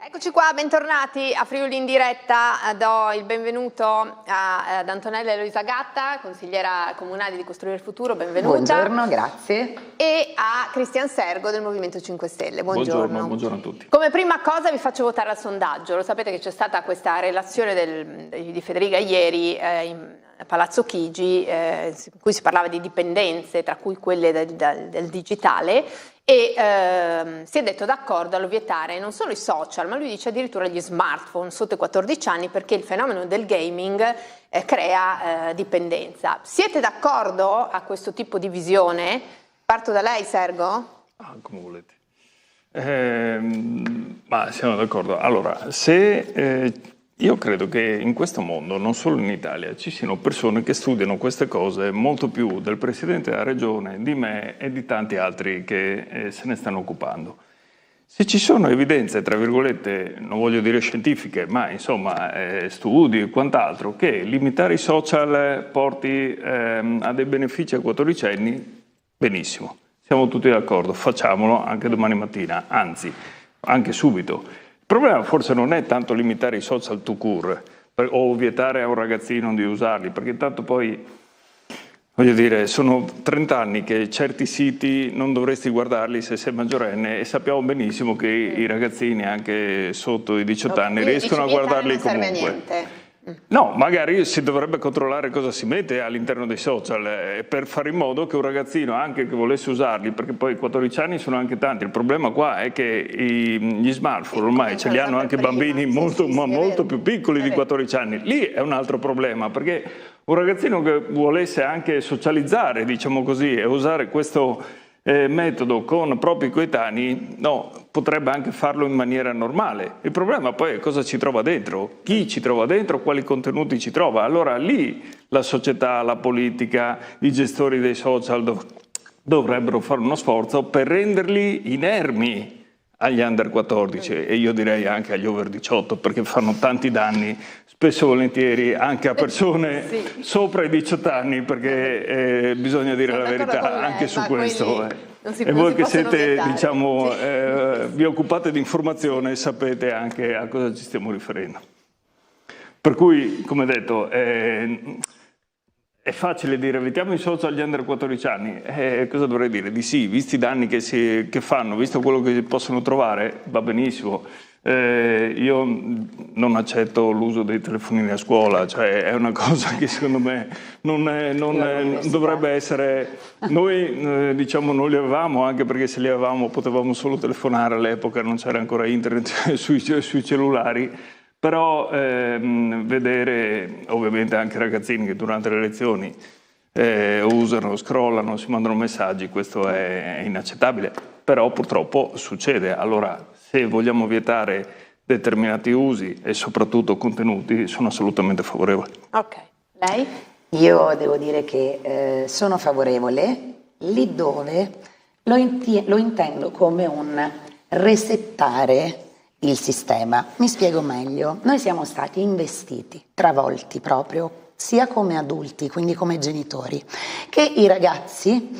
Eccoci qua, bentornati a Friuli in diretta. Do il benvenuto ad Antonella Eloisa Gatta, consigliera comunale di Costruire il Futuro, benvenuta. Buongiorno, grazie. E a Cristian Sergo del Movimento 5 Stelle, buongiorno. Buongiorno a tutti. Come prima cosa vi faccio votare al sondaggio. Lo sapete che c'è stata questa relazione di Federica ieri in Palazzo Chigi, in cui si parlava di dipendenze, tra cui quelle del digitale, e si è detto d'accordo a vietare non solo i social, ma lui dice addirittura gli smartphone sotto i 14 anni, perché il fenomeno del gaming crea dipendenza. Siete d'accordo a questo tipo di visione? Parto da lei, Sergo? Come volete. Ma siamo d'accordo. Allora, se io credo che in questo mondo, non solo in Italia, ci siano persone che studiano queste cose molto più del Presidente della Regione, di me e di tanti altri che se ne stanno occupando. Se ci sono evidenze, tra virgolette, non voglio dire scientifiche, ma insomma studi e quant'altro, che limitare i social porti a dei benefici ai 14enni, benissimo. Siamo tutti d'accordo, facciamolo anche domani mattina, anzi, anche subito. Il problema forse non è tanto limitare i social tout court o vietare a un ragazzino di usarli, perché tanto poi, voglio dire, sono 30 anni che certi siti non dovresti guardarli se sei maggiorenne e sappiamo benissimo che i ragazzini anche sotto i 18 anni riescono a guardarli comunque. No, magari si dovrebbe controllare cosa si mette all'interno dei social per fare in modo che un ragazzino, anche che volesse usarli, perché poi 14 anni sono anche tanti, il problema qua è che gli smartphone ormai ce li hanno anche bambini molto più piccoli di 14 anni. Lì è un altro problema, perché un ragazzino che volesse anche socializzare, diciamo così, e usare questo metodo con propri coetanei, potrebbe anche farlo in maniera normale. Il problema poi è cosa ci trova dentro, chi ci trova dentro, quali contenuti ci trova. Allora lì la società, la politica, i gestori dei social dovrebbero fare uno sforzo per renderli inermi agli under 14 e io direi anche agli over 18, perché fanno tanti danni spesso e volentieri anche a persone sopra i 18 anni, perché bisogna dire la verità anche su questo. E voi che siete, diciamo, vi occupate di informazione, sapete anche a cosa ci stiamo riferendo. Per cui, come detto, è facile dire evitiamo i social agli under 14 anni, cosa dovrei dire? Di sì, visti i danni che fanno, visto quello che possono trovare, va benissimo. Io non accetto l'uso dei telefonini a scuola, cioè è una cosa che secondo me non dovrebbe essere. Noi diciamo non li avevamo, anche perché se li avevamo potevamo solo telefonare all'epoca, non c'era ancora internet sui cellulari. Però vedere ovviamente anche ragazzini che durante le lezioni usano, scrollano, si mandano messaggi, questo è inaccettabile, però purtroppo succede. Allora, se vogliamo vietare determinati usi e soprattutto contenuti, sono assolutamente favorevole. Ok, lei? Io devo dire che sono favorevole lì dove lo intendo come un resettare il sistema. Mi spiego meglio. Noi siamo stati investiti, travolti proprio, sia come adulti, quindi come genitori, che i ragazzi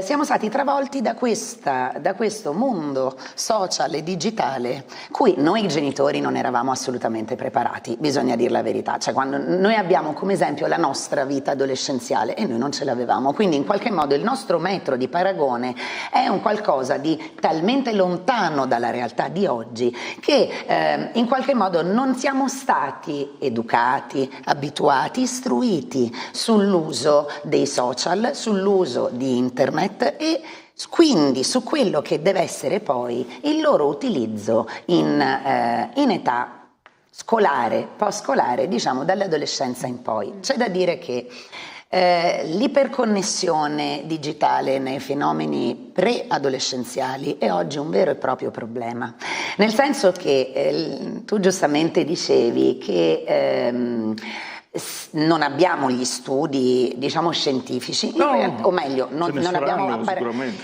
siamo stati travolti da questo mondo social e digitale cui noi genitori non eravamo assolutamente preparati, bisogna dire la verità. Cioè, quando noi abbiamo come esempio la nostra vita adolescenziale e noi non ce l'avevamo, quindi in qualche modo il nostro metro di paragone è un qualcosa di talmente lontano dalla realtà di oggi che in qualche modo non siamo stati educati, abituati, istruiti sull'uso dei social, sull'uso di internet e quindi su quello che deve essere poi il loro utilizzo in età scolare, post-scolare, diciamo dall'adolescenza in poi. C'è da dire che l'iperconnessione digitale nei fenomeni preadolescenziali è oggi un vero e proprio problema, nel senso che tu giustamente dicevi che non abbiamo gli studi, diciamo, scientifici, o meglio, non abbiamo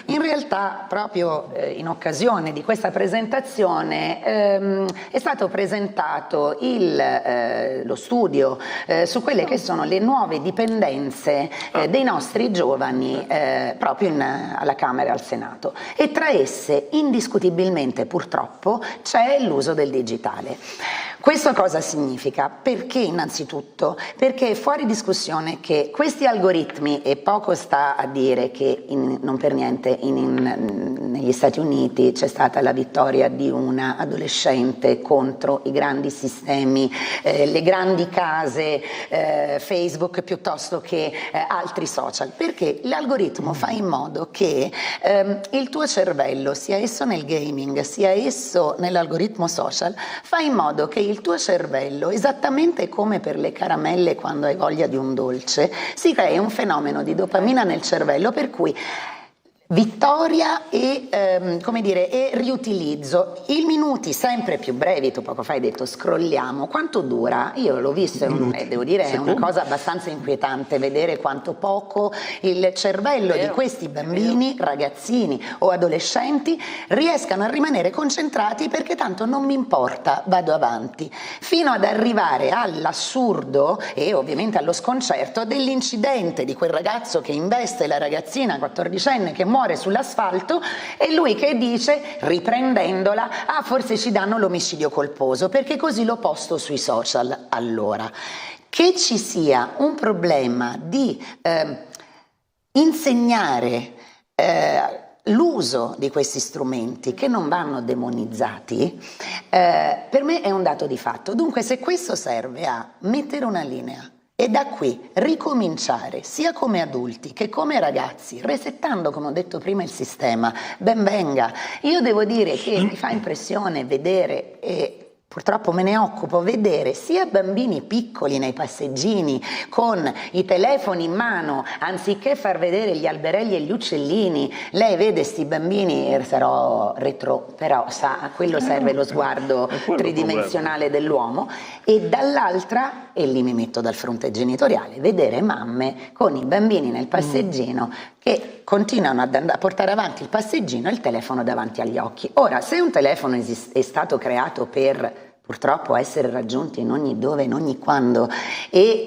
in realtà proprio in occasione di questa presentazione è stato presentato lo studio su quelle che sono le nuove dipendenze dei nostri giovani proprio alla Camera e al Senato, e tra esse indiscutibilmente purtroppo c'è l'uso del digitale. Questo cosa significa? Perché innanzitutto? Perché è fuori discussione che questi algoritmi, e poco sta a dire che non per niente negli Stati Uniti c'è stata la vittoria di una adolescente contro i grandi sistemi, le grandi case, Facebook piuttosto che altri social, perché l'algoritmo fa in modo che il tuo cervello, sia esso nel gaming, sia esso nell'algoritmo social, fa in modo che il tuo cervello, esattamente come per le caramelle quando hai voglia di un dolce, si crea un fenomeno di dopamina nel cervello per cui vittoria e, come dire, e riutilizzo. I minuti sempre più brevi, tu poco fa hai detto scrolliamo, quanto dura? Io l'ho visto e devo dire è una cosa abbastanza inquietante vedere quanto poco il cervello di questi bambini, ragazzini o adolescenti riescano a rimanere concentrati, perché tanto non mi importa, vado avanti, fino ad arrivare all'assurdo e ovviamente allo sconcerto dell'incidente di quel ragazzo che investe la ragazzina 14enne che muore sull'asfalto, e lui che dice, riprendendola, forse ci danno l'omicidio colposo perché così l'ho posto sui social. Allora, che ci sia un problema di insegnare l'uso di questi strumenti che non vanno demonizzati, per me è un dato di fatto. Dunque, se questo serve a mettere una linea e da qui ricominciare sia come adulti che come ragazzi, resettando, come ho detto prima, il sistema, ben venga. Io devo dire che mi fa impressione vedere, e purtroppo me ne occupo, vedere sia bambini piccoli nei passeggini con i telefoni in mano, anziché far vedere gli alberelli e gli uccellini, lei vede sti bambini, sarò retro, però a quello serve lo sguardo tridimensionale dell'uomo, e dall'altra, e lì mi metto dal fronte genitoriale, vedere mamme con i bambini nel passeggino che continuano a portare avanti il passeggino e il telefono davanti agli occhi. Ora, se un telefono è stato creato per purtroppo essere raggiunti in ogni dove, in ogni quando,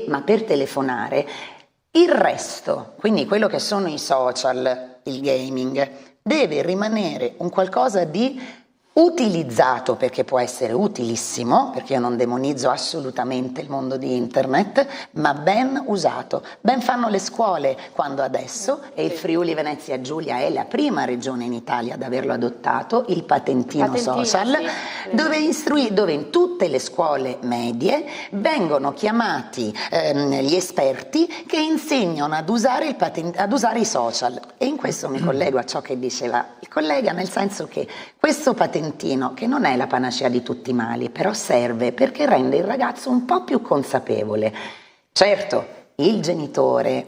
ma per telefonare, il resto, quindi quello che sono i social, il gaming, deve rimanere un qualcosa di utilizzato, perché può essere utilissimo, perché io non demonizzo assolutamente il mondo di internet, ma ben usato. Ben fanno le scuole quando adesso, e il Friuli Venezia Giulia è la prima regione in Italia ad averlo adottato, il patentino social, sì. Dove in tutte le scuole medie vengono chiamati gli esperti che insegnano ad usare i social. E in questo mi collego a ciò che diceva il collega, nel senso che questo patentino, che non è la panacea di tutti i mali, però serve perché rende il ragazzo un po' più consapevole. Certo, il genitore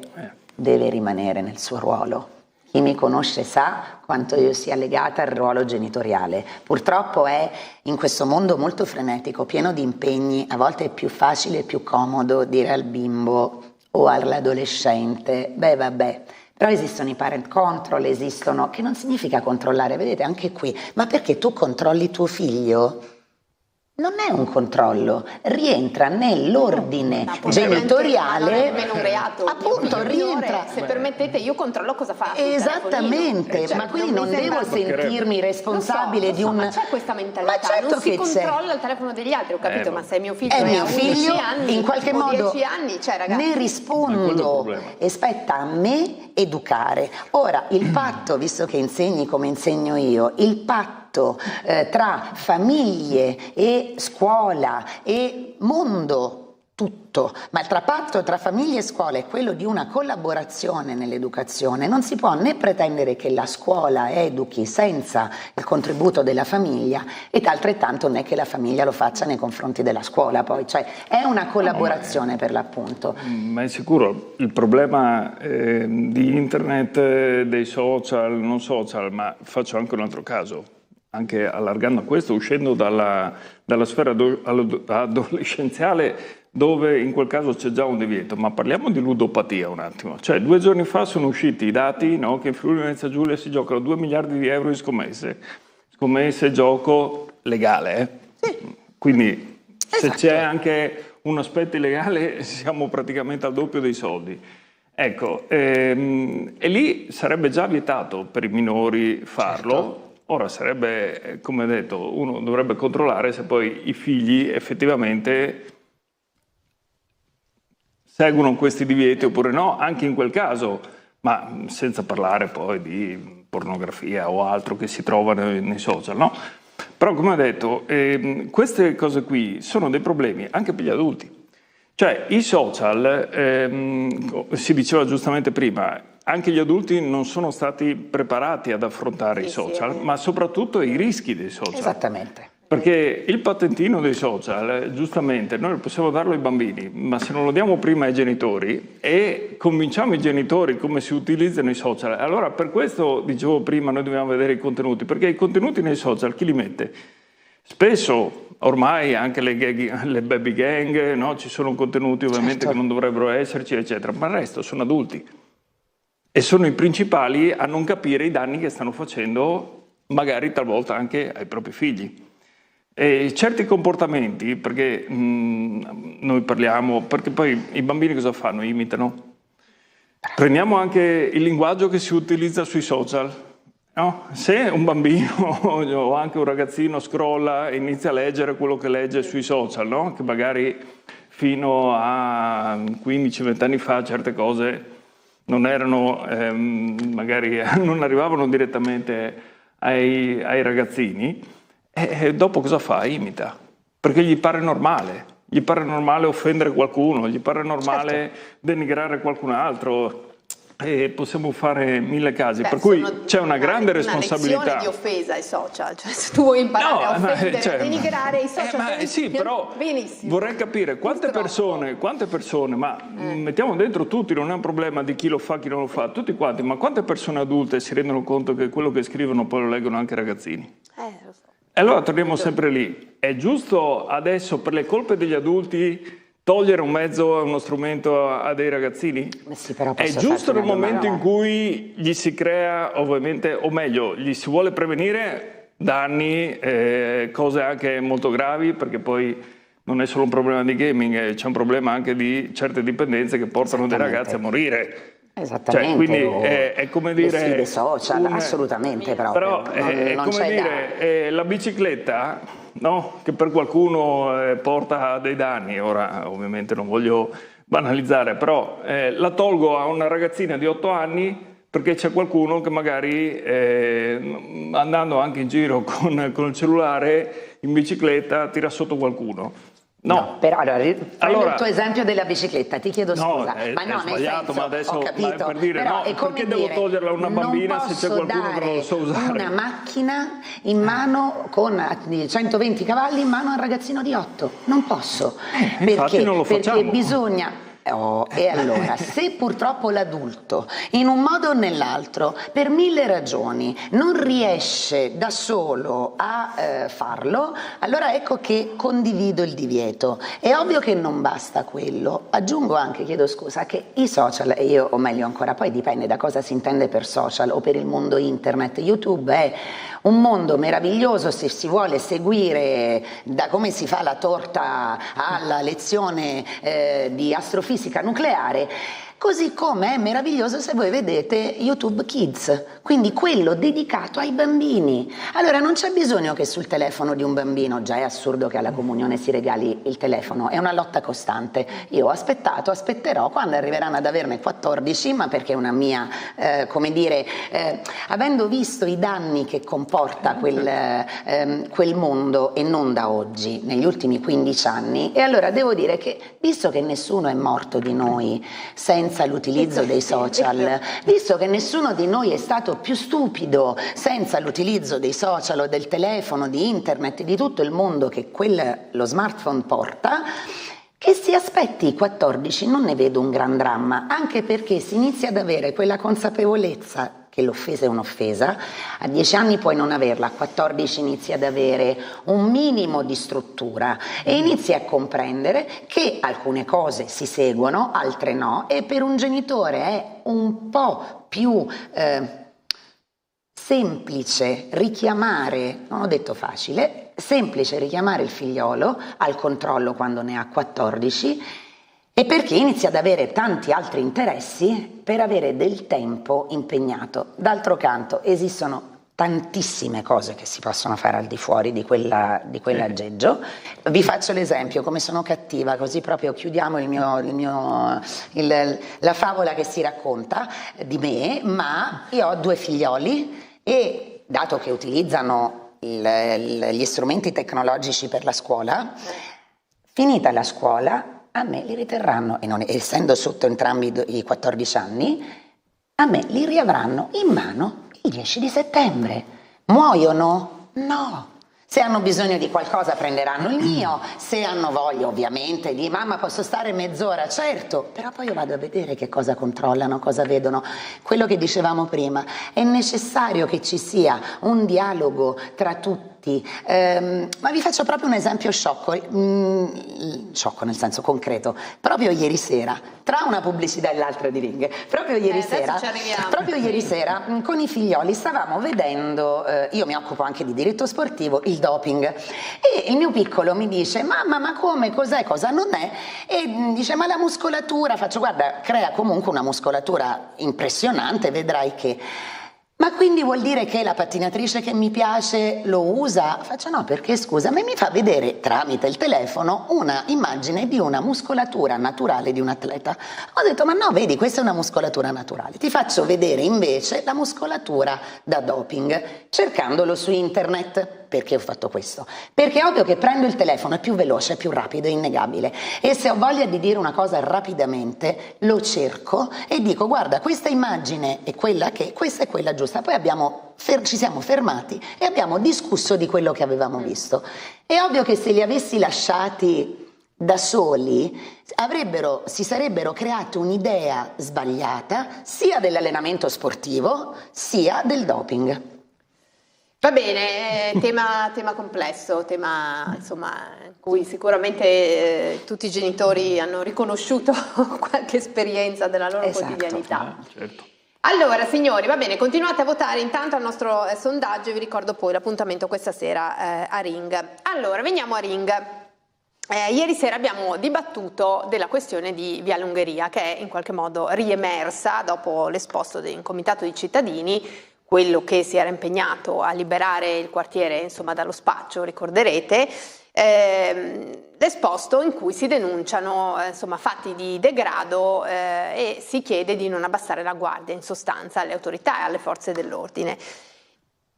deve rimanere nel suo ruolo. Chi mi conosce sa quanto io sia legata al ruolo genitoriale. Purtroppo è in questo mondo molto frenetico, pieno di impegni, a volte è più facile e più comodo dire al bimbo o all'adolescente, beh vabbè. Però esistono i parent control, esistono, che non significa controllare, vedete anche qui, ma perché tu controlli tuo figlio? Non è un controllo, rientra nell'ordine genitoriale, un reato, appunto rientra. Se permettete, io controllo cosa fa. Esattamente, ma quindi non devo sentirmi responsabile di un... Ma c'è questa mentalità, certo, non si controlla il telefono degli altri, ho capito, ma se mio figlio è mio figlio, anni, in qualche modo 10 anni, cioè, ragazzi, ne rispondo e spetta a me educare. Ora, il patto, visto che insegni come insegno io, il patto tra famiglie e scuola e mondo tutto, ma il patto tra famiglie e scuola è quello di una collaborazione nell'educazione. Non si può né pretendere che la scuola educhi senza il contributo della famiglia, e altrettanto non è che la famiglia lo faccia nei confronti della scuola, poi, cioè è una collaborazione per l'appunto. Ma è sicuro il problema di internet, dei social, non social, ma faccio anche un altro caso, anche allargando questo, uscendo dalla sfera adolescenziale, dove in quel caso c'è già un divieto, ma parliamo di ludopatia un attimo. Cioè 2 giorni fa sono usciti i dati, no, che in Friuli Venezia Giulia si giocano 2 miliardi di euro in scommesse, gioco legale. Sì. Quindi se c'è anche un aspetto illegale siamo praticamente al doppio dei soldi. Ecco, e lì sarebbe già vietato per i minori farlo. Certo. Ora sarebbe, come detto, uno dovrebbe controllare se poi i figli effettivamente seguono questi divieti oppure no, anche in quel caso, ma senza parlare poi di pornografia o altro che si trova nei social, no? Però come ho detto, queste cose qui sono dei problemi anche per gli adulti. Cioè i social, si diceva giustamente prima, anche gli adulti non sono stati preparati ad affrontare i social, ma soprattutto i rischi dei social. Esattamente. Perché il patentino dei social, giustamente, noi possiamo darlo ai bambini, ma se non lo diamo prima ai genitori e convinciamo i genitori come si utilizzano i social, allora per questo, dicevo prima, noi dobbiamo vedere i contenuti, perché i contenuti nei social chi li mette? Spesso, ormai anche le baby gang, no? Ci sono contenuti ovviamente che non dovrebbero esserci, eccetera, ma il resto sono adulti. E sono i principali a non capire i danni che stanno facendo, magari talvolta anche ai propri figli. E certi comportamenti, perché noi parliamo, perché poi i bambini cosa fanno? Imitano. Prendiamo anche il linguaggio che si utilizza sui social. No? Se un bambino o anche un ragazzino scrolla e inizia a leggere quello che legge sui social, no? Che magari fino a 15-20 anni fa certe cose non erano, magari non arrivavano direttamente ai ragazzini, e dopo cosa fa? Imita, perché gli pare normale offendere qualcuno, gli pare normale denigrare qualcun altro. E possiamo fare 1000 casi, per cui c'è una grande responsabilità. Una lezione di offesa ai social, cioè se tu vuoi imparare a offendere, a denigrare i social, sì, però vorrei capire quante persone, ma mettiamo dentro tutti, non è un problema di chi lo fa, chi non lo fa, tutti quanti, ma quante persone adulte si rendono conto che quello che scrivono poi lo leggono anche i ragazzini? Lo so. E allora torniamo sempre lì. È giusto adesso, per le colpe degli adulti, togliere un mezzo e uno strumento a dei ragazzini? Sì, però è giusto nel momento in cui gli si crea, ovviamente, o meglio, gli si vuole prevenire danni, cose anche molto gravi, perché poi non è solo un problema di gaming, c'è un problema anche di certe dipendenze che portano dei ragazzi a morire. Esattamente, cioè, quindi è come dire, le sfide social, assolutamente proprio. Però è come dire, la bicicletta, no? Che per qualcuno porta dei danni, ora ovviamente non voglio banalizzare, però la tolgo a una ragazzina di 8 anni perché c'è qualcuno che magari andando anche in giro con il cellulare in bicicletta tira sotto qualcuno. No, però allora il tuo esempio della bicicletta, ti chiedo scusa, ma no, nel senso, ma adesso, ho capito, per dire, però no, è come perché dire, devo toglierla a una bambina se c'è qualcuno che non lo sa usare? Una macchina in mano con 120 cavalli in mano a un ragazzino di 8, non posso, perché non lo facciamo. Perché bisogna... e allora, se purtroppo l'adulto, in un modo o nell'altro, per 1000 ragioni, non riesce da solo a farlo, allora ecco che condivido il divieto. È ovvio che non basta quello. Aggiungo anche, chiedo scusa, che i social, e io, o meglio ancora, poi dipende da cosa si intende per social o per il mondo internet. YouTube è un mondo meraviglioso se si vuole seguire da come si fa la torta alla lezione di astrofisica nucleare, così come è meraviglioso se voi vedete YouTube Kids, quindi quello dedicato ai bambini. Allora non c'è bisogno che sul telefono di un bambino, già è assurdo che alla comunione si regali il telefono, è una lotta costante. Io ho aspettato, aspetterò quando arriveranno ad averne 14, ma perché è una mia, avendo visto i danni che comporta quel mondo, e non da oggi, negli ultimi 15 anni, e allora devo dire che, visto che nessuno è morto di noi senza l'utilizzo dei social, visto che nessuno di noi è stato più stupido senza l'utilizzo dei social o del telefono, di internet, di tutto il mondo che lo smartphone porta, che si aspetti i 14 non ne vedo un gran dramma, anche perché si inizia ad avere quella consapevolezza che l'offesa è un'offesa, a 10 anni puoi non averla, a 14 inizi ad avere un minimo di struttura e inizi a comprendere che alcune cose si seguono, altre no, e per un genitore è un po' più semplice richiamare, non ho detto facile, semplice richiamare il figliolo al controllo quando ne ha 14, e perché inizia ad avere tanti altri interessi per avere del tempo impegnato. D'altro canto esistono tantissime cose che si possono fare al di fuori di quell'aggeggio. Vi faccio l'esempio, come sono cattiva, così proprio chiudiamo la favola che si racconta di me, ma io ho 2 figlioli e dato che utilizzano gli strumenti tecnologici per la scuola, finita la scuola a me li riterranno, e non, essendo sotto entrambi i 14 anni, a me li riavranno in mano il 10 di settembre. Muoiono? No. Se hanno bisogno di qualcosa prenderanno il mio, se hanno voglia ovviamente di mamma posso stare mezz'ora, certo, però poi io vado a vedere che cosa controllano, cosa vedono. Quello che dicevamo prima, è necessario che ci sia un dialogo tra tutti. Ma vi faccio proprio un esempio sciocco nel senso concreto. Proprio ieri sera, tra una pubblicità e l'altra di Ring, proprio ieri sera con i figlioli stavamo vedendo, io mi occupo anche di diritto sportivo, il doping, e il mio piccolo mi dice: mamma, ma come, cos'è, cosa non è? E dice: ma la muscolatura. Faccio: guarda, crea comunque una muscolatura impressionante, vedrai che... Ma quindi vuol dire che la pattinatrice che mi piace lo usa? Faccio: no, perché scusa, a me mi fa vedere tramite il telefono una immagine di una muscolatura naturale di un atleta. Ho detto: ma no, vedi, questa è una muscolatura naturale. Ti faccio vedere invece la muscolatura da doping, cercandolo su internet. Perché ho fatto questo? Perché è ovvio che prendo il telefono, è più veloce, è più rapido, è innegabile, e se ho voglia di dire una cosa rapidamente lo cerco e dico: guarda, questa immagine è quella che, questa è quella giusta. Poi ci siamo fermati e abbiamo discusso di quello che avevamo visto. È ovvio che se li avessi lasciati da soli si sarebbero creati un'idea sbagliata sia dell'allenamento sportivo sia del doping. Va bene, tema complesso, tema insomma in cui sicuramente tutti i genitori hanno riconosciuto qualche esperienza della loro quotidianità. Certo. Allora signori, va bene, continuate a votare intanto al nostro sondaggio e vi ricordo poi l'appuntamento questa sera a Ring. Allora, veniamo a Ring. Ieri sera abbiamo dibattuto della questione di Viale Ungheria, che è in qualche modo riemersa dopo l'esposto del Comitato di Cittadini, quello che si era impegnato a liberare il quartiere insomma dallo spaccio, ricorderete, l'esposto in cui si denunciano insomma fatti di degrado e si chiede di non abbassare la guardia in sostanza alle autorità e alle forze dell'ordine.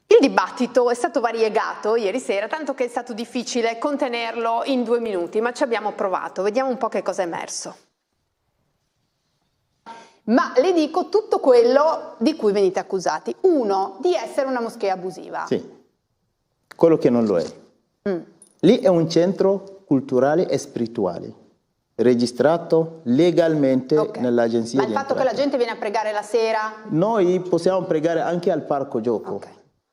Il dibattito è stato variegato ieri sera, tanto che è stato difficile contenerlo in 2 minuti, ma ci abbiamo provato. Vediamo un po' che cosa è emerso. Ma le dico tutto quello di cui venite accusati. 1, di essere una moschea abusiva. Sì, quello che non lo è. Lì è un centro culturale e spirituale, registrato legalmente nell'agenzia. Ma il fatto che la gente viene a pregare la sera? Noi possiamo pregare anche al parco gioco.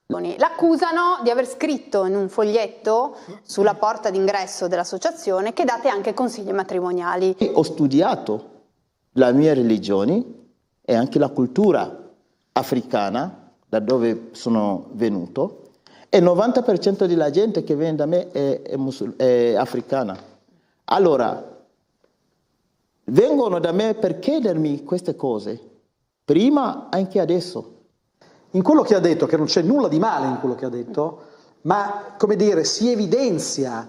L'accusano di aver scritto in un foglietto sulla porta d'ingresso dell'associazione che date anche consigli matrimoniali. Ho studiato la mia religione e anche la cultura africana, da dove sono venuto, e il 90% della gente che viene da me è africana. Allora, vengono da me per chiedermi queste cose, prima anche adesso. In quello che ha detto, che non c'è nulla di male in quello che ha detto, ma, come dire, si evidenzia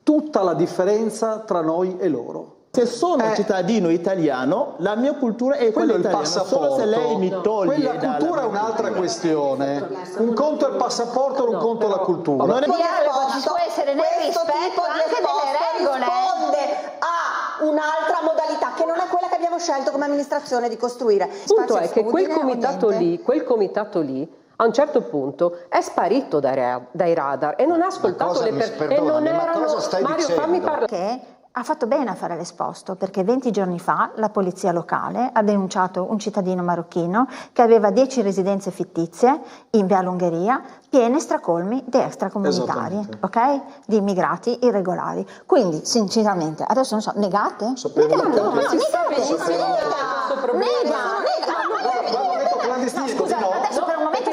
tutta la differenza tra noi e loro. Se sono cittadino italiano, la mia cultura è quella italiana, solo se lei mi toglie. Quella cultura è un'altra questione. Un conto è il passaporto e un conto è la cultura. Non è ci può essere nel rispetto anche delle regole. Risponde a un'altra modalità che non è quella che abbiamo scelto come amministrazione di costruire. Il punto è che quel comitato lì a un certo punto è sparito dai radar e non ha ascoltato le persone. E non erano... ma cosa stai Mario, dicendo? fammi parlare. Che ha fatto bene a fare l'esposto, perché 20 giorni fa la polizia locale ha denunciato un cittadino marocchino che aveva 10 residenze fittizie in via Ungheria, piene stracolmi di extracomunitari, ok? Di immigrati irregolari. Quindi, sinceramente, adesso non so, negate? Scusa, adesso per un momento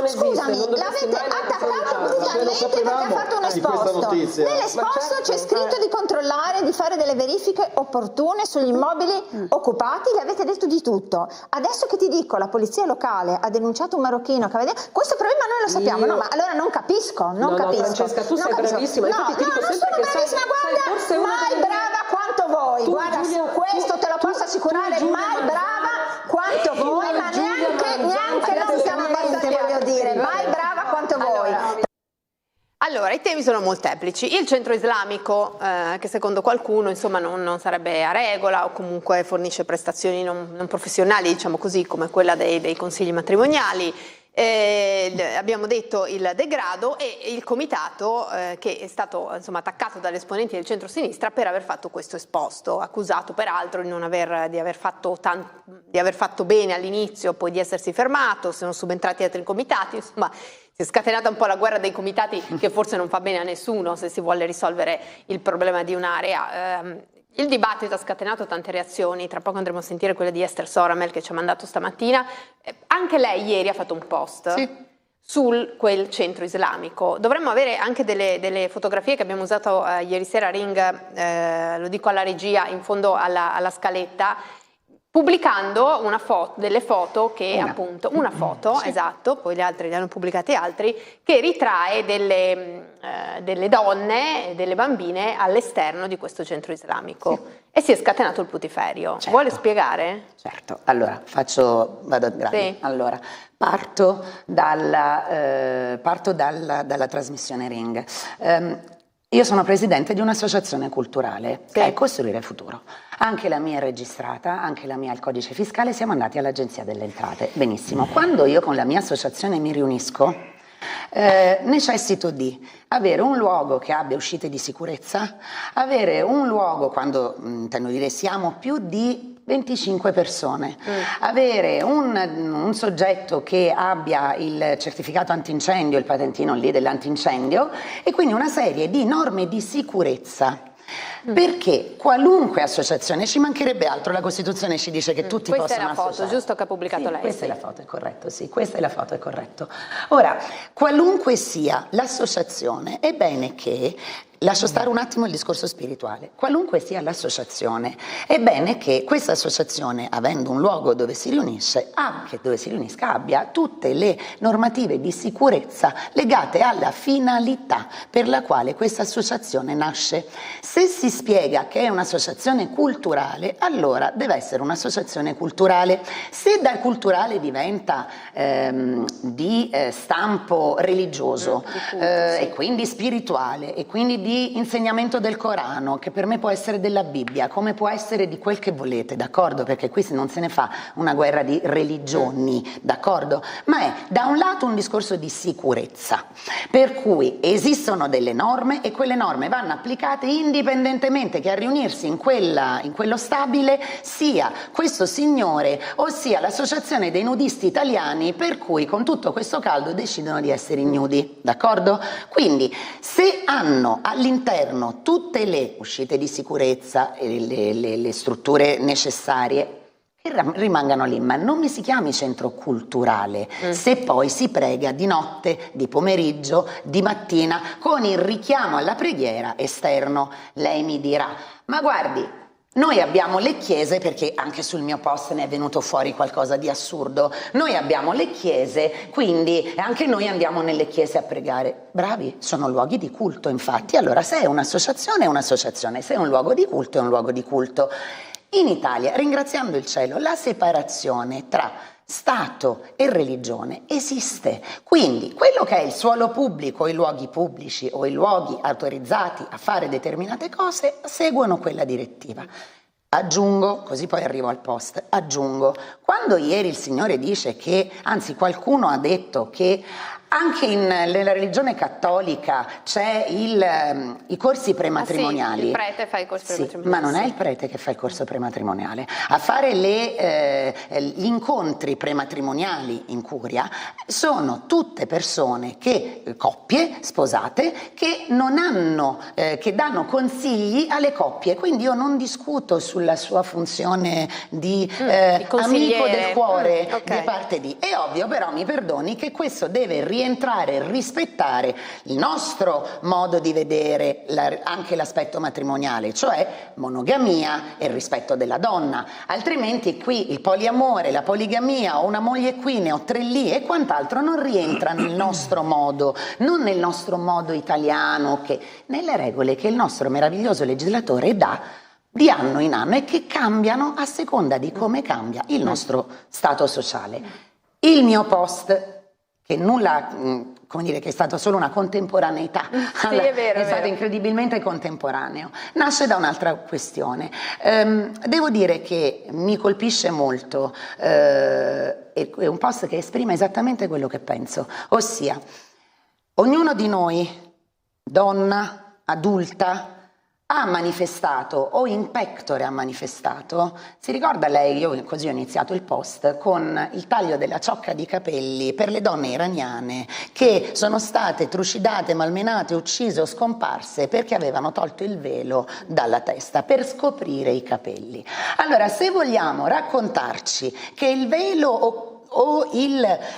scusami, l'avete attaccato brutalmente perché ha fatto un esposto. Nell'esposto c'è scritto di controllare, di fare delle verifiche opportune sugli immobili occupati, gli avete detto di tutto. Adesso che ti dico, la polizia locale ha denunciato un marocchino che aveva... Questo problema noi lo sappiamo, no, ma allora non capisco, non capisco. Francesca, tu sei bravissima, infatti ti dico sempre che sei forse mai brava quanto voi. Guarda, su questo te lo posso assicurare, mai brava quanto voi, ma neanche lontanamente, voglio dire, mai brava quanto voi. Allora, i temi sono molteplici. Il centro islamico, che secondo qualcuno insomma non sarebbe a regola o comunque fornisce prestazioni non professionali, diciamo così, come quella dei consigli matrimoniali. Abbiamo detto il degrado e il comitato che è stato insomma attaccato dagli esponenti del centro-sinistra per aver fatto questo esposto, accusato peraltro di aver fatto bene all'inizio, poi di essersi fermato, sono subentrati altri comitati, insomma si è scatenata un po' la guerra dei comitati che forse non fa bene a nessuno se si vuole risolvere il problema di un'area. Il dibattito ha scatenato tante reazioni, tra poco andremo a sentire quella di Esther Soramel che ci ha mandato stamattina. Anche lei ieri ha fatto un post su quel centro islamico. Dovremmo avere anche delle fotografie che abbiamo usato ieri sera a Ring, lo dico alla regia, in fondo alla scaletta, pubblicando delle foto che appunto, una foto, esatto, poi le altre le hanno pubblicate altri, che ritrae delle donne e delle bambine all'esterno di questo centro islamico. E si è scatenato il putiferio. Certo. Vuole spiegare? Certo, allora vado a gradi. Sì. Allora, parto dalla trasmissione Ring. Io sono presidente di un'associazione culturale che è Costruire Futuro. Anche la mia è registrata, anche la mia ha il codice fiscale, siamo andati all'Agenzia delle Entrate. Benissimo. Quando io con la mia associazione mi riunisco, necessito di avere un luogo che abbia uscite di sicurezza, avere un luogo, quando intendo dire siamo più di 25 persone, avere un soggetto che abbia il certificato antincendio, il patentino lì dell'antincendio, e quindi una serie di norme di sicurezza. Perché qualunque associazione, ci mancherebbe altro, la Costituzione ci dice che tutti possono associare. Questa è la foto, giusto, che ha pubblicato lei? Questa è la foto, è corretto, sì, questa è la foto, è corretto. Ora, qualunque sia l'associazione, è bene che, lascio stare un attimo il discorso spirituale, qualunque sia l'associazione, è bene che questa associazione, avendo un luogo dove si riunisce, abbia tutte le normative di sicurezza legate alla finalità per la quale questa associazione nasce. Se si spiega che è un'associazione culturale, allora deve essere un'associazione culturale. Se dal culturale diventa di stampo religioso e quindi spirituale e quindi di insegnamento del Corano, che per me può essere della Bibbia, come può essere di quel che volete, d'accordo? Perché qui non se ne fa una guerra di religioni, d'accordo? Ma è da un lato un discorso di sicurezza, per cui esistono delle norme e quelle norme vanno applicate indipendentemente che a riunirsi in quello stabile sia questo signore o sia l'associazione dei nudisti italiani, per cui con tutto questo caldo decidono di essere ignudi, d'accordo? Quindi se hanno all'interno tutte le uscite di sicurezza e le strutture necessarie, che rimangano lì, ma non mi si chiami centro culturale se poi si prega di notte, di pomeriggio, di mattina con il richiamo alla preghiera esterno. Lei mi dirà, ma guardi, noi abbiamo le chiese, perché anche sul mio post ne è venuto fuori qualcosa di assurdo, noi abbiamo le chiese, quindi anche noi andiamo nelle chiese a pregare. Bravi, sono luoghi di culto, infatti. Allora, se è un'associazione è un'associazione, se è un luogo di culto è un luogo di culto. In Italia, ringraziando il cielo, la separazione tra Stato e religione esiste, quindi quello che è il suolo pubblico, i luoghi pubblici o i luoghi autorizzati a fare determinate cose seguono quella direttiva. Aggiungo, così poi arrivo al post, aggiungo, quando ieri il Signore dice che, anzi qualcuno ha detto che Anche nella religione cattolica c'è i corsi prematrimoniali. Sì, il prete fa i corsi prematrimoniali. Ma non è il prete che fa il corso prematrimoniale. A fare gli incontri prematrimoniali in curia sono tutte persone coppie sposate, che non hanno, che danno consigli alle coppie. Quindi io non discuto sulla sua funzione di amico del cuore di parte di. È ovvio, però mi perdoni, che questo deve rientrare e rispettare il nostro modo di vedere anche l'aspetto matrimoniale, cioè monogamia e il rispetto della donna. Altrimenti qui il poliamore, la poligamia, o una moglie qui, ne ho 3 lì e quant'altro, non rientra nel nostro modo, non nel nostro modo italiano, nelle regole che il nostro meraviglioso legislatore dà di anno in anno e che cambiano a seconda di come cambia il nostro stato sociale. Il mio post, che nulla, come dire, che è stato solo una contemporaneità, sì, è stato incredibilmente contemporaneo, nasce da un'altra questione. Devo dire che mi colpisce molto, è un post che esprime esattamente quello che penso, ossia ognuno di noi, donna, adulta, ha manifestato, o in pectore ha manifestato, si ricorda lei, io così ho iniziato il post, con il taglio della ciocca di capelli per le donne iraniane che sono state trucidate, malmenate, uccise o scomparse perché avevano tolto il velo dalla testa per scoprire i capelli. Allora, se vogliamo raccontarci che il velo o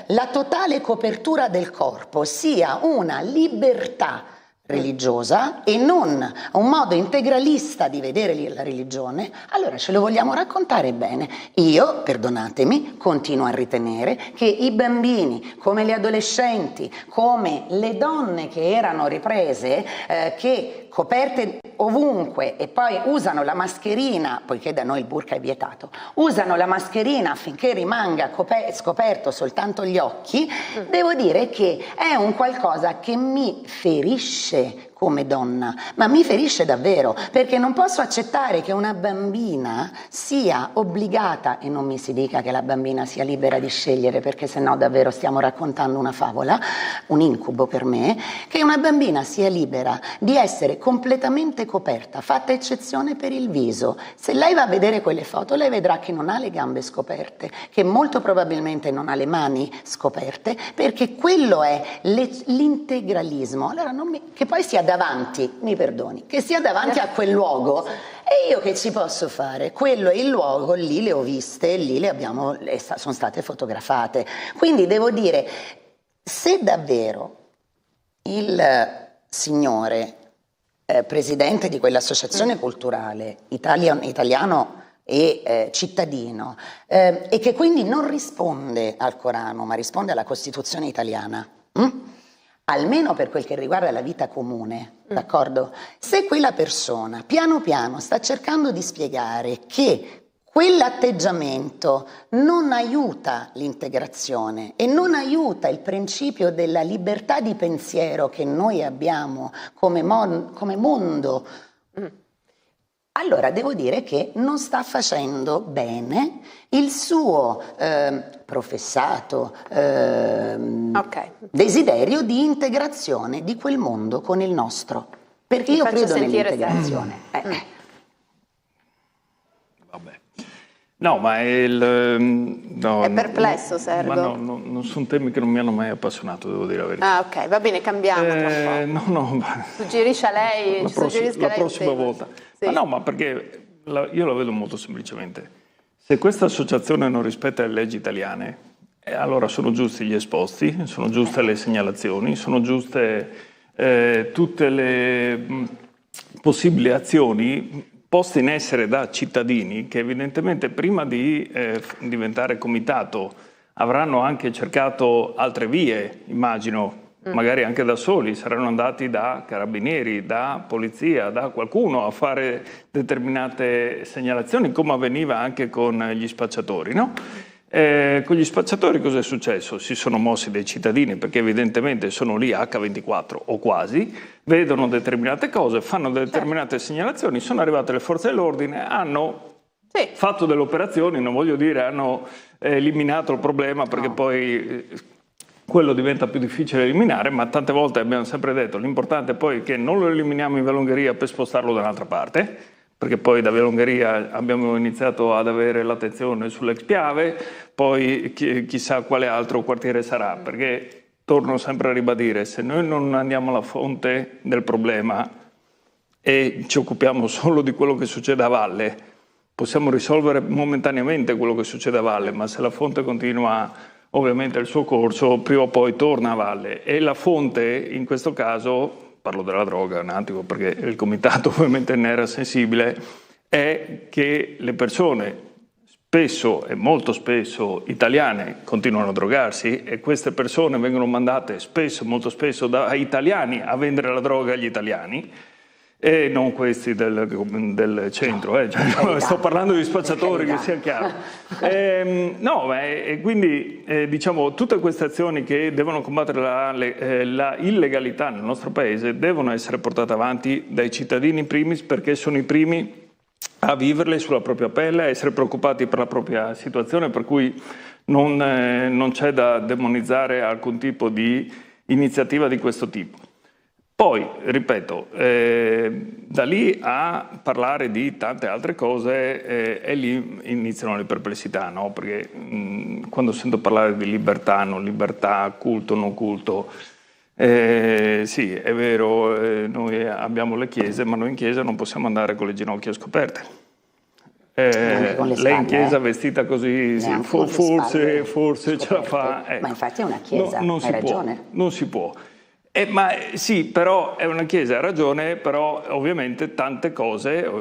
la totale copertura del corpo sia una libertà religiosa e non un modo integralista di vedere la religione, allora ce lo vogliamo raccontare bene. Io, perdonatemi, continuo a ritenere che i bambini, come gli adolescenti, come le donne che erano riprese, che coperte ovunque e poi usano la mascherina, poiché da noi il burka è vietato, usano la mascherina affinché rimanga scoperto soltanto gli occhi, devo dire che è un qualcosa che mi ferisce come donna, ma mi ferisce davvero, perché non posso accettare che una bambina sia obbligata, e non mi si dica che la bambina sia libera di scegliere, perché sennò davvero stiamo raccontando una favola, un incubo per me, che una bambina sia libera di essere completamente coperta, fatta eccezione per il viso. Se lei va a vedere quelle foto, lei vedrà che non ha le gambe scoperte, che molto probabilmente non ha le mani scoperte, perché quello è l'integralismo. Allora che poi sia davanti, mi perdoni, che sia davanti a quel luogo, e io che ci posso fare? Quello è il luogo, lì le ho viste, lì sono state fotografate. Quindi devo dire, se davvero il signore presidente di quell'associazione culturale italiano e cittadino, e che quindi non risponde al Corano ma risponde alla Costituzione italiana, almeno per quel che riguarda la vita comune, d'accordo? Se quella persona piano piano sta cercando di spiegare che quell'atteggiamento non aiuta l'integrazione e non aiuta il principio della libertà di pensiero che noi abbiamo come mondo, allora devo dire che non sta facendo bene il suo professato desiderio di integrazione di quel mondo con il nostro, perché io credo nell'integrazione. Vabbè. No, ma è perplesso, Sergo. Ma non sono temi che non mi hanno mai appassionato, devo dire la verità. Ah, ok, va bene, cambiamo tra un po'. No. Suggerisce a lei, la prossima volta. Sì. Ma perché io la vedo molto semplicemente. Se questa associazione non rispetta le leggi italiane, allora sono giusti gli esposti, sono giuste le segnalazioni, sono giuste tutte le possibili azioni poste in essere da cittadini che evidentemente prima di diventare comitato avranno anche cercato altre vie, immagino, magari anche da soli, saranno andati da carabinieri, da polizia, da qualcuno a fare determinate segnalazioni, come avveniva anche con gli spacciatori, no? Con gli spacciatori cosa è successo? Si sono mossi dei cittadini perché evidentemente sono lì H24 o quasi, vedono determinate cose, fanno determinate segnalazioni, sono arrivate le forze dell'ordine, hanno fatto delle operazioni, non voglio dire hanno eliminato il problema perché poi quello diventa più difficile eliminare, ma tante volte abbiamo sempre detto l'importante poi è che non lo eliminiamo in Via Longheria per spostarlo da un'altra parte, perché poi da Via Longheria abbiamo iniziato ad avere l'attenzione sull'ex Piave, poi chissà quale altro quartiere sarà, perché torno sempre a ribadire, se noi non andiamo alla fonte del problema e ci occupiamo solo di quello che succede a valle, possiamo risolvere momentaneamente quello che succede a valle, ma se la fonte continua ovviamente il suo corso, prima o poi torna a valle. E la fonte, in questo caso, parlo della droga un attimo perché il comitato ovviamente ne era sensibile, è che le persone spesso e molto spesso italiane continuano a drogarsi e queste persone vengono mandate spesso, molto spesso da italiani a vendere la droga agli italiani e non questi del centro, sto parlando di spacciatori, che sia chiaro. Quindi diciamo tutte queste azioni che devono combattere la illegalità nel nostro paese devono essere portate avanti dai cittadini in primis, perché sono i primi a viverle sulla propria pelle, a essere preoccupati per la propria situazione, per cui non c'è da demonizzare alcun tipo di iniziativa di questo tipo. Poi, ripeto, da lì a parlare di tante altre cose e lì iniziano le perplessità, no? Perché quando sento parlare di libertà, non libertà, culto, non culto, sì, è vero, noi abbiamo le chiese, ma noi in chiesa non possiamo andare con le ginocchia scoperte. Lei in chiesa vestita così, sì, forse ce la fa. Ma infatti è una chiesa, hai ragione. Non si può. Ma sì, però è una chiesa, ha ragione, però ovviamente tante cose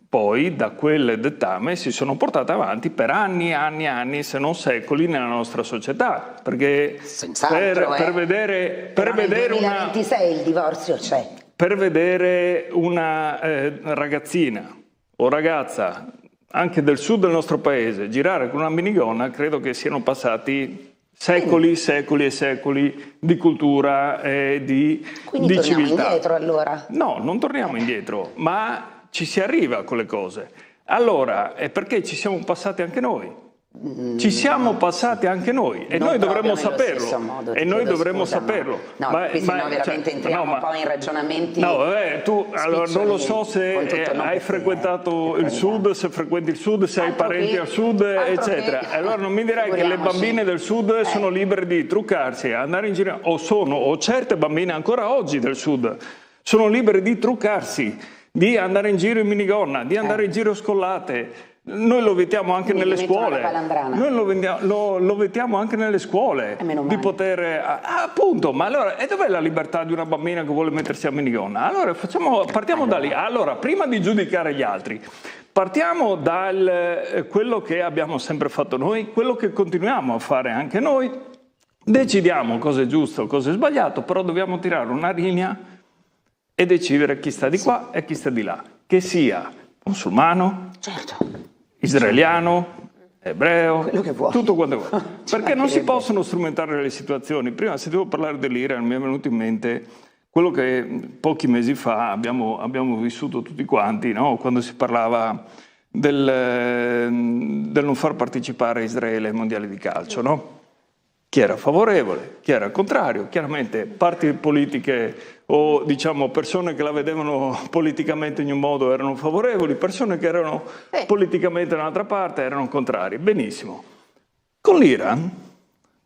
poi da quel dettame si sono portate avanti per anni, se non secoli nella nostra società, perché per vedere nel 2026 il divorzio c'è. Per vedere una ragazzina o ragazza anche del sud del nostro paese girare con una minigonna, credo che siano passati secoli e secoli di cultura e di civiltà. Quindi torniamo indietro allora? No, non torniamo indietro, ma ci si arriva con le cose. Allora, è perché ci siamo passati anche noi. Ci siamo passati anche noi e noi dovremmo saperlo. E noi dovremmo saperlo. No, qui se no veramente entriamo poi in ragionamenti. No, tu allora non lo so se hai frequentato il sud, se frequenti il sud, se hai parenti al sud, eccetera. Allora non mi dirai che le bambine del sud sono libere di truccarsi, andare in giro, o certe bambine ancora oggi del sud sono libere di truccarsi, di andare in giro in minigonna, di andare in giro scollate. Noi lo vediamo anche nelle scuole. Noi lo vediamo anche nelle scuole di poter appunto, ma allora e dov'è la libertà di una bambina che vuole mettersi a minigonna? Allora partiamo da lì. Allora, prima di giudicare gli altri, partiamo da quello che abbiamo sempre fatto noi, quello che continuiamo a fare anche noi. Decidiamo cosa è giusto, cosa è sbagliato, però dobbiamo tirare una linea e decidere chi sta di qua e chi sta di là, che sia musulmano, israeliano, ebreo, tutto quanto vuoi. Perché non si possono strumentare le situazioni. Prima sentivo parlare dell'Iran, mi è venuto in mente quello che pochi mesi fa abbiamo vissuto tutti quanti, no? Quando si parlava del non far partecipare Israele ai mondiali di calcio, no? Chi era favorevole, chi era contrario, chiaramente parti politiche o diciamo persone che la vedevano politicamente in un modo erano favorevoli, persone che erano politicamente da un'altra parte erano contrari. Benissimo. Con l'Iran,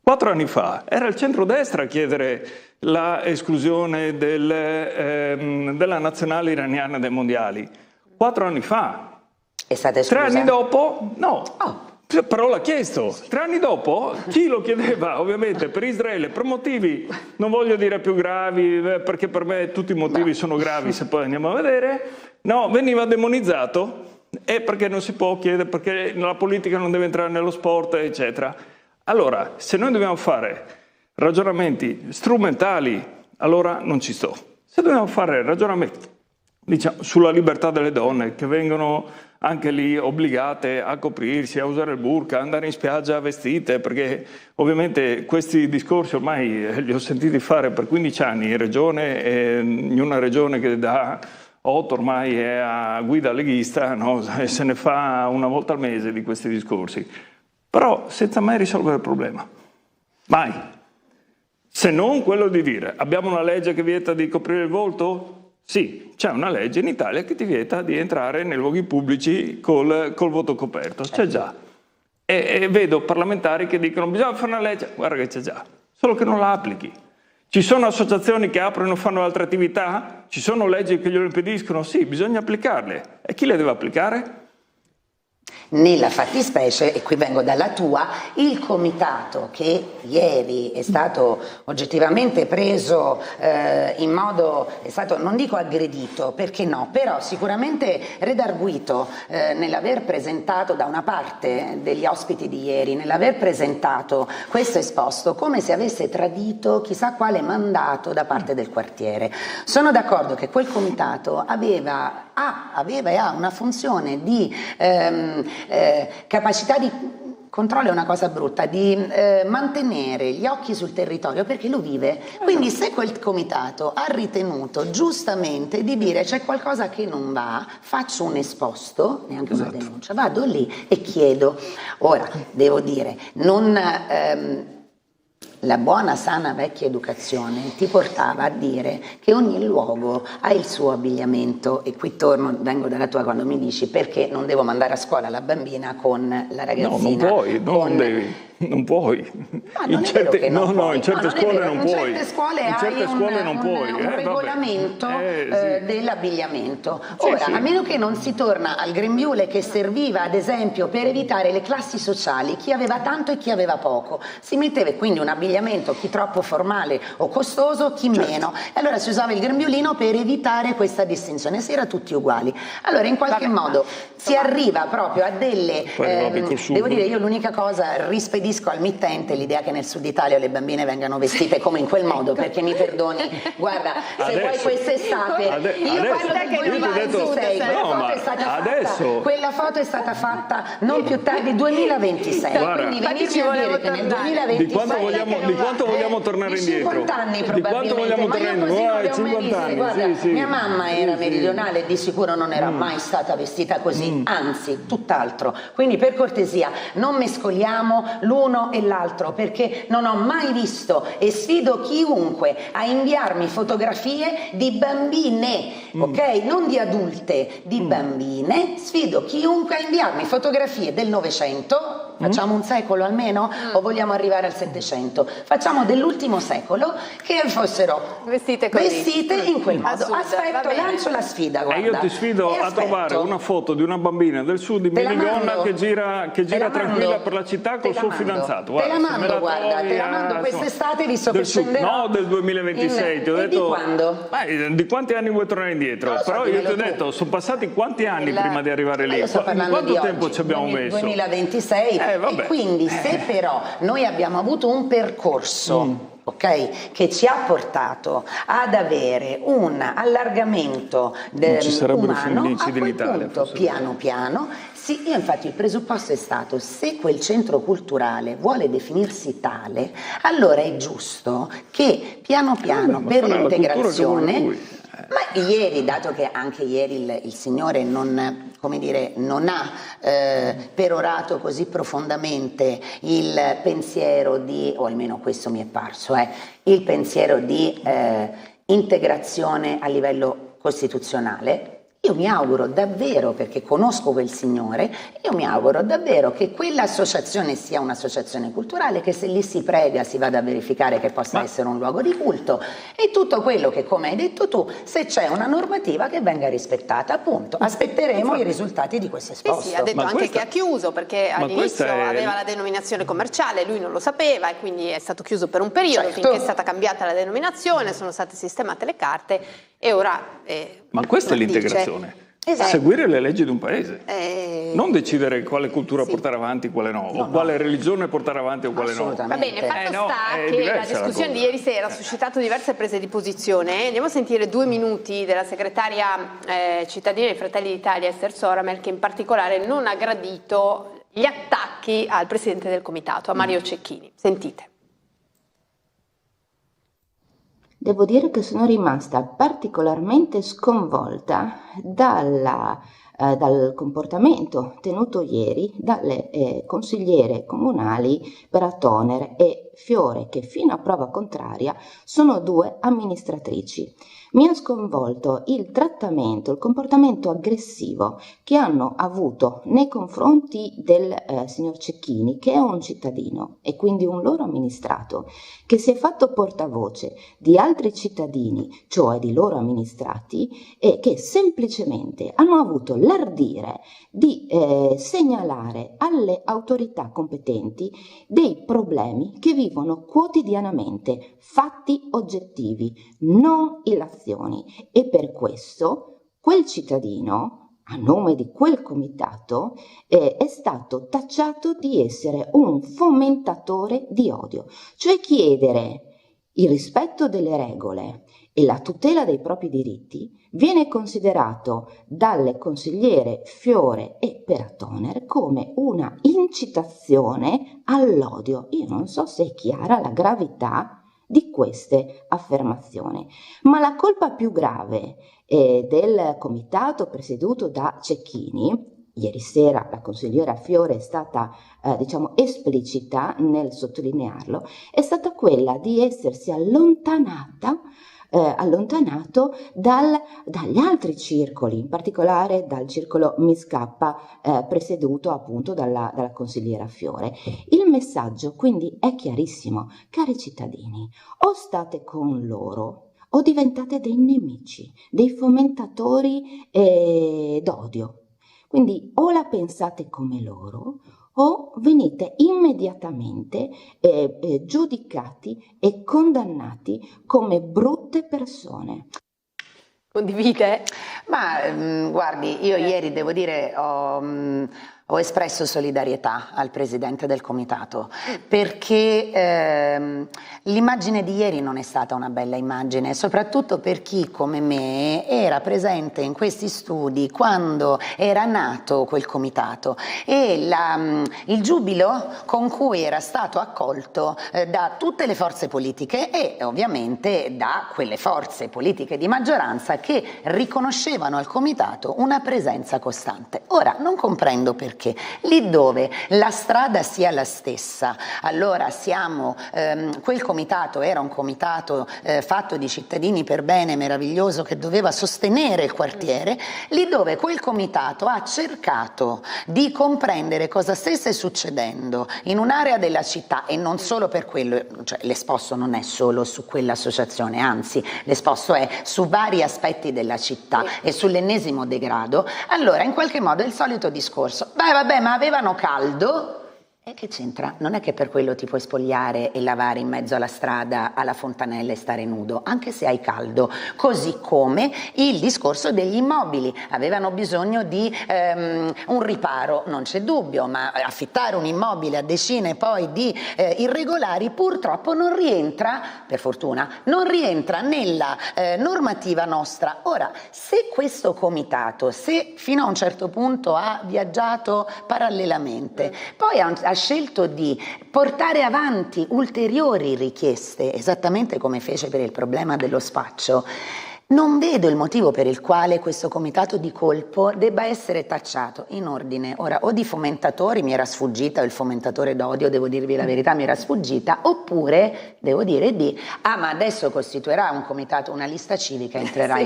4 anni fa, era il centrodestra a chiedere l'esclusione della nazionale iraniana dai mondiali. 4 anni fa. È stata esclusa? 3 anni dopo, no. Però l'ha chiesto. 3 anni dopo, chi lo chiedeva? Ovviamente per Israele, per motivi, non voglio dire più gravi, perché per me tutti i motivi sono gravi se poi andiamo a vedere, no, veniva demonizzato, e perché non si può chiedere, perché la politica non deve entrare nello sport, eccetera. Allora, se noi dobbiamo fare ragionamenti strumentali, allora non ci sto. Se dobbiamo fare ragionamenti, diciamo, sulla libertà delle donne, che vengono anche lì obbligate a coprirsi, a usare il burqa, a andare in spiaggia vestite, perché ovviamente questi discorsi ormai li ho sentiti fare per 15 anni in regione, in una regione che da 8 ormai è a guida leghista, no? Se ne fa una volta al mese di questi discorsi, però senza mai risolvere il problema. Mai. Se non quello di dire, abbiamo una legge che vieta di coprire il volto? Sì, c'è una legge in Italia che ti vieta di entrare nei luoghi pubblici col volto coperto, c'è già. E vedo parlamentari che dicono bisogna fare una legge, guarda che c'è già, solo che non la applichi. Ci sono associazioni che aprono e fanno altre attività? Ci sono leggi che glielo impediscono? Sì, bisogna applicarle. E chi le deve applicare? Nella fattispecie, e qui vengo dalla tua, il comitato che ieri è stato oggettivamente preso in modo, è stato, non dico aggredito, perché no, però sicuramente redarguito nell'aver presentato da una parte degli ospiti di ieri, nell'aver presentato questo esposto come se avesse tradito chissà quale mandato da parte del quartiere. Sono d'accordo che quel comitato aveva e ha una funzione di capacità di controllo, è una cosa brutta, di mantenere gli occhi sul territorio perché lo vive. Quindi se quel comitato ha ritenuto giustamente di dire c'è qualcosa che non va, faccio un esposto, neanche una denuncia, vado lì e chiedo. Ora, devo dire, la buona, sana, vecchia educazione ti portava a dire che ogni luogo ha il suo abbigliamento, e qui vengo dalla tua quando mi dici perché non devo mandare a scuola la bambina con la ragazzina. No, non devi. Non puoi. In certe scuole non puoi. In certe scuole hai un regolamento dell'abbigliamento. Ora, a meno che non si torna al grembiule che serviva ad esempio per evitare le classi sociali, chi aveva tanto e chi aveva poco, si metteva quindi un abbigliamento, chi troppo formale o costoso, chi meno, e allora si usava il grembiulino per evitare questa distinzione, si era tutti uguali. Allora in qualche modo si arriva proprio a delle devo dire, io l'unica cosa rispedisco al mittente l'idea che nel sud Italia le bambine vengano vestite come in quel modo, perché mi perdoni, guarda, se vuoi quest'estate quella foto è stata fatta non più tardi 2026, quindi venirci a dire che nel 2026 di quanto vogliamo tornare indietro? 50 anni probabilmente, ma io così non le ho mai viste. Guarda, mia mamma era meridionale e di sicuro non era mai stata vestita così, anzi tutt'altro, quindi per cortesia non mescoliamo l'uno e l'altro, perché non ho mai visto, e sfido chiunque a inviarmi fotografie di bambine, ok? Non di adulte, di bambine. Sfido chiunque a inviarmi fotografie del Novecento. Facciamo un secolo almeno o vogliamo arrivare al Settecento? Facciamo dell'ultimo secolo che fossero vestite in quel modo. Lancio la sfida, guarda. E io ti sfido a trovare una foto di una bambina del sud di minigonna che gira tranquilla per la città col suo fidanzato. Guarda, te la mando quest'estate, visto che scenderò. No, del 2026, ti ho detto. Di quando? Di quanti anni vuoi tornare indietro? Però io ti ho detto, sono passati quanti anni prima di arrivare lì? Quanto tempo ci abbiamo messo? 2026. E quindi se però noi abbiamo avuto un percorso ok, che ci ha portato ad avere un allargamento umano, a quel punto piano piano. Sì, io infatti il presupposto è stato, se quel centro culturale vuole definirsi tale, allora è giusto che piano piano per l'integrazione. Ma ieri, dato che anche ieri il Signore non ha perorato così profondamente il pensiero o almeno questo mi è parso, il pensiero di integrazione a livello costituzionale, io mi auguro davvero, perché conosco quel signore, io mi auguro davvero che quell'associazione sia un'associazione culturale, che se lì si prega si vada a verificare che possa essere un luogo di culto, e tutto quello che, come hai detto tu, se c'è una normativa che venga rispettata, appunto. Aspetteremo i risultati di questo esposto. Sì, ha detto anche che ha chiuso, perché all'inizio aveva la denominazione commerciale, lui non lo sapeva e quindi è stato chiuso per un periodo, finché è stata cambiata la denominazione, sono state sistemate le carte e ora... Ma questa è l'integrazione. Esatto. Seguire le leggi di un paese, non decidere quale cultura portare avanti, quale no, quale religione portare avanti o quale no. Va bene, fatto sta che la discussione di ieri sera ha suscitato diverse prese di posizione. Andiamo a sentire 2 minuti della segretaria cittadina dei Fratelli d'Italia, Esther Soramel, che in particolare non ha gradito gli attacchi al presidente del comitato, a Mario Cecchini. Sentite. Devo dire che sono rimasta particolarmente sconvolta dalla dal comportamento tenuto ieri dalle consigliere comunali Peratoner e Fiore, che fino a prova contraria sono 2 amministratrici. Mi ha sconvolto il trattamento, il comportamento aggressivo che hanno avuto nei confronti del signor Cecchini, che è un cittadino e quindi un loro amministrato, che si è fatto portavoce di altri cittadini, cioè di loro amministrati, e che semplicemente hanno avuto l'ardire di segnalare alle autorità competenti dei problemi che vivono quotidianamente, fatti oggettivi, non illazioni. E per questo quel cittadino, a nome di quel comitato, è stato tacciato di essere un fomentatore di odio, cioè chiedere il rispetto delle regole e la tutela dei propri diritti viene considerato dalle consigliere Fiore e Peratoner come una incitazione all'odio. Io non so se è chiara la gravità di queste affermazioni, ma la colpa più grave del comitato presieduto da Cecchini, ieri sera la consigliera Fiore è stata esplicita nel sottolinearlo, è stata quella di essersi allontanato dagli altri circoli, in particolare dal circolo Miss K presieduto appunto dalla consigliera Fiore. Il messaggio quindi è chiarissimo: cari cittadini, o state con loro o diventate dei nemici, dei fomentatori d'odio. Quindi o la pensate come loro o venite immediatamente giudicati e condannati come brutte persone. Condivide? Ma guardi, io ieri devo dire ho espresso solidarietà al presidente del comitato, perché l'immagine di ieri non è stata una bella immagine, soprattutto per chi come me era presente in questi studi quando era nato quel comitato, e il giubilo con cui era stato accolto da tutte le forze politiche e ovviamente da quelle forze politiche di maggioranza che riconoscevano al comitato una presenza costante. Ora non comprendo perché lì dove la strada sia la stessa, allora quel comitato era un comitato fatto di cittadini per bene, meraviglioso, che doveva sostenere il quartiere. Lì dove quel comitato ha cercato di comprendere cosa stesse succedendo in un'area della città, e non solo per quello, cioè l'esposto non è solo su quell'associazione, anzi l'esposto è su vari aspetti della città e sull'ennesimo degrado, allora in qualche modo è il solito discorso: vabbè, ma avevano caldo? E che c'entra? Non è che per quello ti puoi spogliare e lavare in mezzo alla strada, alla fontanella e stare nudo, anche se hai caldo. Così come il discorso degli immobili. Avevano bisogno di un riparo, non c'è dubbio, ma affittare un immobile a decine poi di irregolari purtroppo non rientra, per fortuna, non rientra nella normativa nostra. Ora, se questo comitato, se fino a un certo punto ha viaggiato parallelamente, poi ha scelto di portare avanti ulteriori richieste, esattamente come fece per il problema dello spaccio, non vedo il motivo per il quale questo comitato di colpo debba essere tacciato in ordine, ora, o di fomentatori, mi era sfuggita, o il fomentatore d'odio, devo dirvi la verità, mi era sfuggita, oppure devo dire ma adesso costituirà un comitato, una lista civica, entrerà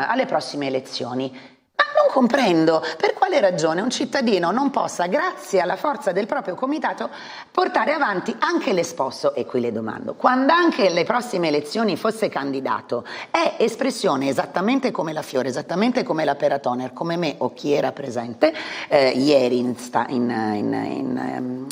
alle prossime elezioni. Ma non comprendo per quale ragione un cittadino non possa, grazie alla forza del proprio comitato, portare avanti anche l'esposto. E qui le domando: quando anche alle prossime elezioni fosse candidato, è espressione esattamente come la Fiore, esattamente come la Peratoner, come me o chi era presente ieri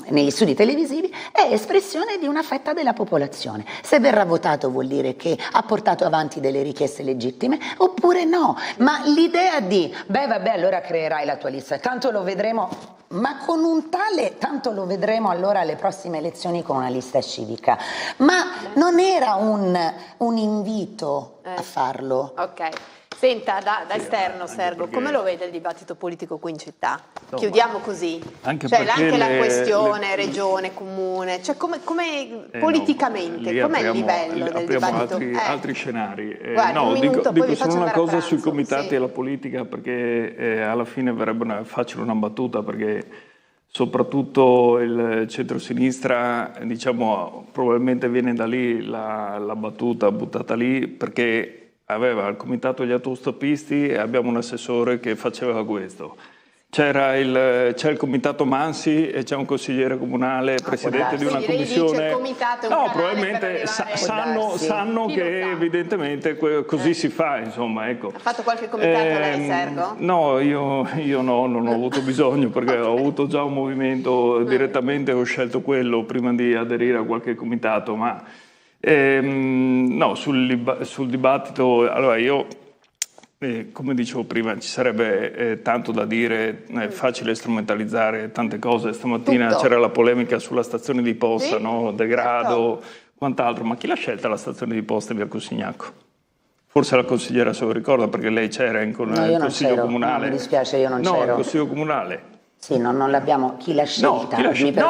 negli studi televisivi, è espressione di una fetta della popolazione. Se verrà votato vuol dire che ha portato avanti delle richieste legittime oppure no, ma l'idea di vabbè, allora creerai la tua lista, tanto lo vedremo, ma con un tale tanto lo vedremo allora alle prossime elezioni con una lista civica, ma non era un invito a farlo. Ok. Senta, da esterno, Sergo, come lo vede il dibattito politico qui in città? Chiudiamo così. Anche la questione regione, comune, cioè come politicamente, com'è il livello del dibattito? Altri scenari. Guarda, no, dico solo una cosa pranzo, sui comitati e la politica, perché alla fine verrebbe facile una battuta, perché soprattutto il centrosinistra, diciamo, probabilmente viene da lì la battuta buttata lì, perché aveva il comitato degli autostoppisti e abbiamo un assessore che faceva questo. C'è il comitato Mansi e c'è un consigliere comunale, presidente di una commissione. No, probabilmente sanno che evidentemente così si fa, insomma, ecco. Ha fatto qualche comitato lei, Sergo? No, io no, non ho avuto bisogno, perché ho avuto già un movimento direttamente, ho scelto quello prima di aderire a qualche comitato, ma no, sul dibattito, allora io, come dicevo prima, ci sarebbe tanto da dire, è facile strumentalizzare tante cose. Stamattina c'era la polemica sulla stazione di posta, no? Degrado, quant'altro, ma chi l'ha scelta la stazione di posta via Cossignacco? Forse la consigliera se lo ricorda, perché lei c'era in consiglio comunale. No, mi dispiace, io non c'ero. No, il consiglio comunale. Sì, non l'abbiamo. Chi l'ha scelta?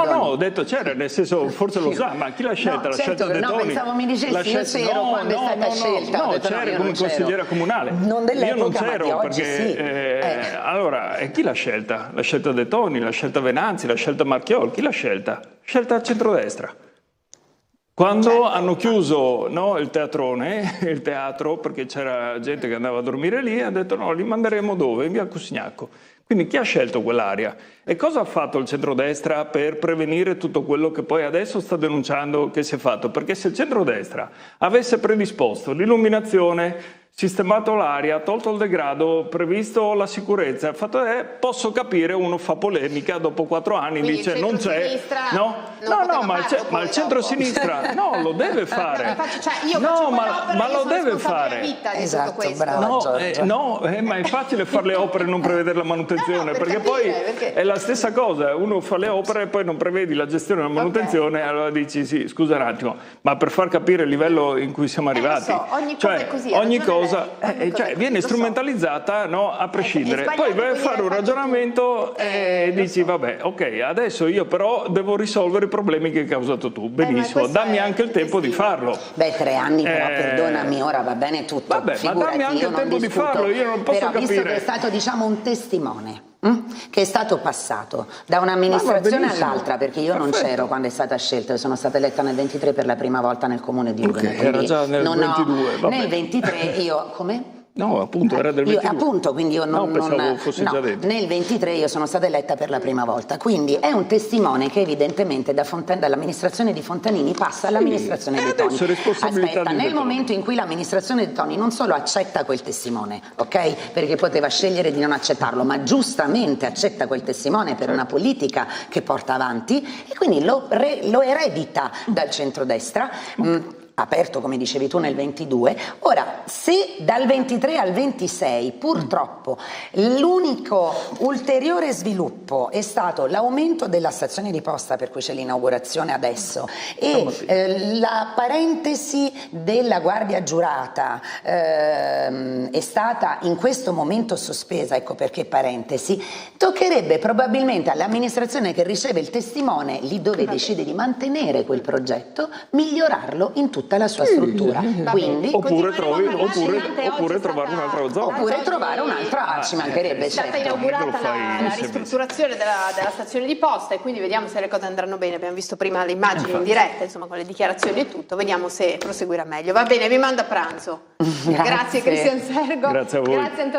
No, ho detto c'era, nel senso, forse lo sa, ma chi l'ha scelta? L'ha scelta De Toni? No, pensavo mi dicessi io c'ero quando è stata scelta. No, c'era come consigliera comunale. Non dell'epoca, io non c'ero, ma di oggi perché allora, chi l'ha scelta? L'ha scelta De Toni, l'ha scelta Venanzi, l'ha scelta Marchiol, chi l'ha scelta? Scelta a centrodestra. Quando hanno chiuso il teatrone, il teatro, perché c'era gente che andava a dormire lì, ha detto no, li manderemo dove? In via Cossignacco. Quindi chi ha scelto quell'area? E cosa ha fatto il centrodestra per prevenire tutto quello che poi adesso sta denunciando che si è fatto? Perché se il centrodestra avesse predisposto l'illuminazione, sistemato l'aria, tolto il degrado, previsto la sicurezza, posso capire, uno fa polemica dopo 4 anni, quindi dice non c'è, ma il centro-sinistra lo deve fare. Ma lo deve fare. Esatto, bravo Giorgio. Ma è facile fare le opere e non prevedere la manutenzione, perché poi è la stessa cosa, uno fa le opere e poi non prevedi la gestione e la manutenzione, allora dici sì, scusa un attimo, ma per far capire il livello in cui siamo arrivati, ogni cosa viene strumentalizzata a prescindere. Poi vai a fare un ragionamento e dici vabbè, ok, adesso io però devo risolvere i problemi che hai causato tu. Benissimo, dammi anche il tempo di farlo. 3 anni però, perdonami, ora va bene tutto. Vabbè, ma dammi anche il tempo di farlo, io non posso capire. Visto che è stato un testimone che è stato passato da un'amministrazione all'altra, perché io non c'ero quando è stata scelta, io sono stata eletta nel 23 per la prima volta nel comune di Udine. Era già nel 22. Nel 23 io, come? No, appunto, era del 22. Appunto, quindi io pensavo fosse già detto. Nel 23 io sono stata eletta per la prima volta, quindi è un testimone che evidentemente dall'amministrazione di Fontanini passa all'amministrazione di Toni. Aspetta, nel momento in cui l'amministrazione di Toni non solo accetta quel testimone, ok? Perché poteva scegliere di non accettarlo, ma giustamente accetta quel testimone per una politica che porta avanti e quindi lo eredita dal centrodestra. Aperto, come dicevi tu, nel 22. Ora, se dal 23 al 26 purtroppo l'unico ulteriore sviluppo è stato l'aumento della stazione di posta, per cui c'è l'inaugurazione adesso, e la parentesi della guardia giurata è stata in questo momento sospesa, ecco perché parentesi, toccherebbe probabilmente all'amministrazione che riceve il testimone lì dove decide di mantenere quel progetto, migliorarlo in tutta la sua struttura. Quindi, oppure trovare un'altra zona. Oppure trovare un'altra, ci mancherebbe. È stata inaugurata la ristrutturazione della stazione di posta e quindi vediamo se le cose andranno bene. Abbiamo visto prima le immagini in diretta, insomma, con le dichiarazioni e tutto, vediamo se proseguirà meglio. Va bene, vi mando a pranzo. Grazie Cristian Sergo. Grazie a voi. Grazie Antonio.